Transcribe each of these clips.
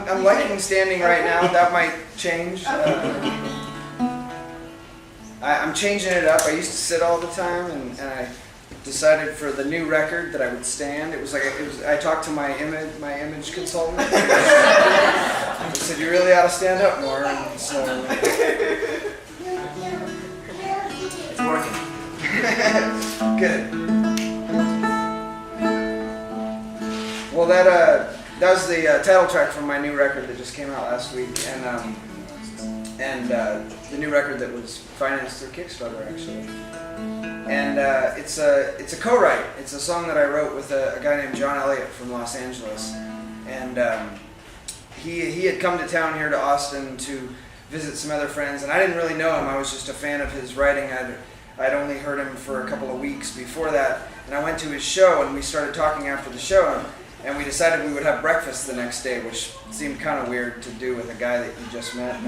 I'm liking standing right now. That might change. I'm changing it up. I used to sit all the time, and I decided for the new record that I would stand. I talked to my image consultant. I said, you really ought to stand up more. And so It's working. good. Well, that was the title track from my new record that just came out last week, and the new record that was financed through Kickstarter, actually. And it's a co-write. It's a song that I wrote with a guy named John Elliott from Los Angeles, and he had come to town here to Austin to visit some other friends, and I didn't really know him. I was just a fan of his writing. I'd only heard him for a couple of weeks before that, and I went to his show, and we started talking after the show, and we decided we would have breakfast the next day, which seemed kind of weird to do with a guy that you just met.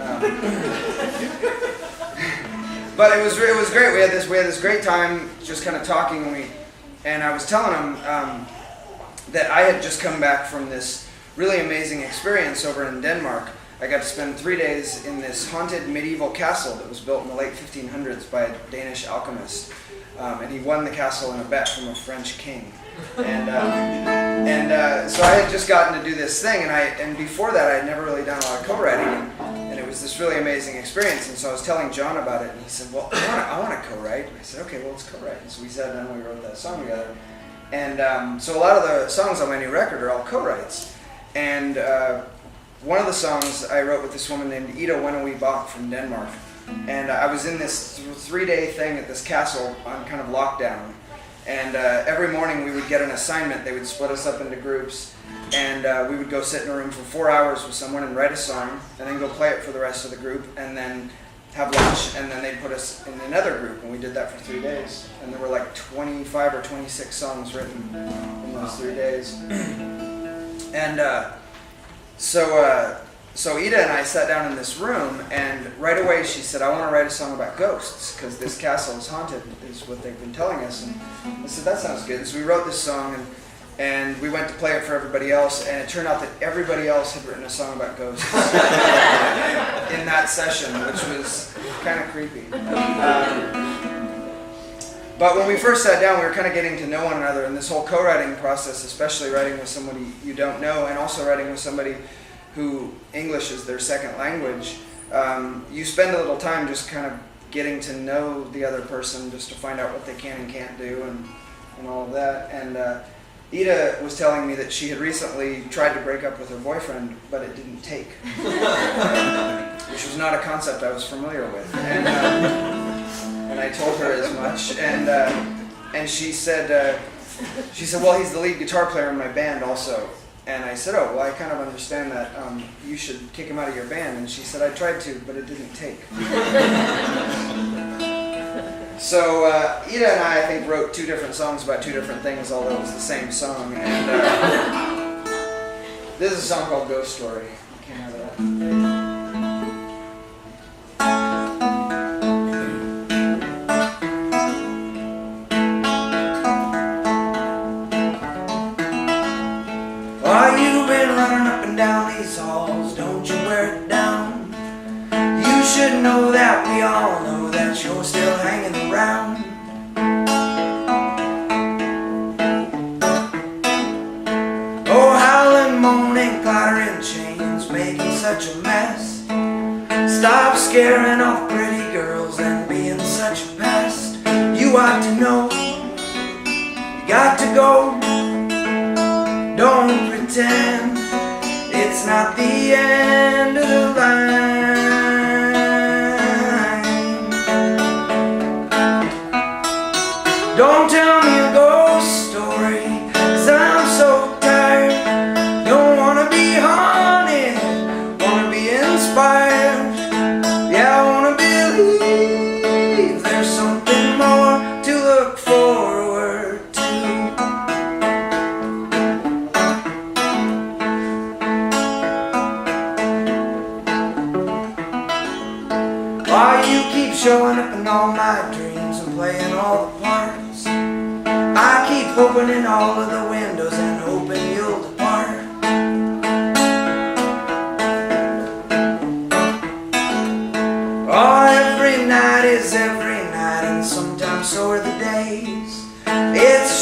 But it was great. We had this great time just kind of talking, and I was telling him that I had just come back from this really amazing experience over in Denmark. I got to spend 3 days in this haunted medieval castle that was built in the late 1500s by a Danish alchemist, and he won the castle in a bet from a French king. And so I had just gotten to do this thing, and before that I had never really done a lot of co-writing, and it was this really amazing experience. And so I was telling John about it, and he said, well, I want to co-write. And I said, okay, well, let's co-write. And so we sat down and we wrote that song together. And so a lot of the songs on my new record are all co-writes. And one of the songs I wrote with this woman named Ida Wennewy Bach from Denmark. And I was in this 3-day thing at this castle on kind of lockdown. And every morning we would get an assignment. They would split us up into groups, and we would go sit in a room for 4 hours with someone and write a song, and then go play it for the rest of the group, and then have lunch, and then they'd put us in another group, and we did that for 3 days. And there were like 25 or 26 songs written in those 3 days. And so Ida and I sat down in this room, and right away she said, I want to write a song about ghosts, because this castle is haunted, is what they've been telling us. And I said, that sounds good. So we wrote this song, and we went to play it for everybody else, and it turned out that everybody else had written a song about ghosts in that session, which was kind of creepy. But when we first sat down, we were kind of getting to know one another, and this whole co-writing process, especially writing with somebody you don't know, and also writing with somebody who English is their second language, you spend a little time just kind of getting to know the other person, just to find out what they can and can't do, and all of that. And Ida was telling me that she had recently tried to break up with her boyfriend, but it didn't take, which was not a concept I was familiar with. And I told her as much, and she said, well, he's the lead guitar player in my band also. And I said, oh, well, I kind of understand that. You should kick him out of your band. And she said, I tried to, but it didn't take. So Ida and I think, wrote 2 different songs about 2 different things, although it was the same song. And this is a song called Ghost Story. It came out of that. Down these halls, don't you wear it down. You should know that we all know that you're still hanging around. Oh, howling, moaning, clattering chains, making such a mess. Stop scaring off pretty girls and being such a pest. You ought to know, you got to go. Don't pretend it's not the end of the line. Don't tell me a ghost story, 'cause I'm so tired. Don't wanna be haunted, wanna be inspired. Yeah, I wanna believe there's something more to look forward to. Why you keep showing up in all my dreams and playing all the parts? I keep opening all of the windows and hoping you'll depart.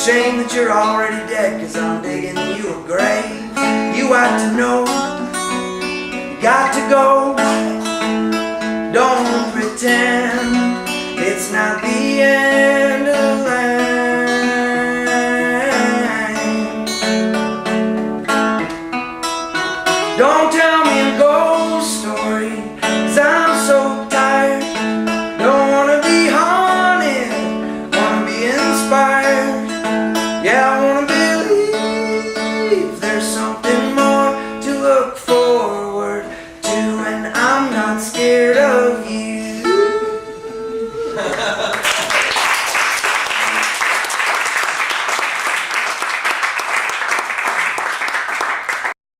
shame that you're already dead, 'cause I'm digging you a grave. You ought to know, you got to go. Don't pretend it's not the end of the line. Don't tell me a ghost story, 'cause I'm so tired. Don't wanna be haunted, wanna be inspired. Yeah, I wanna be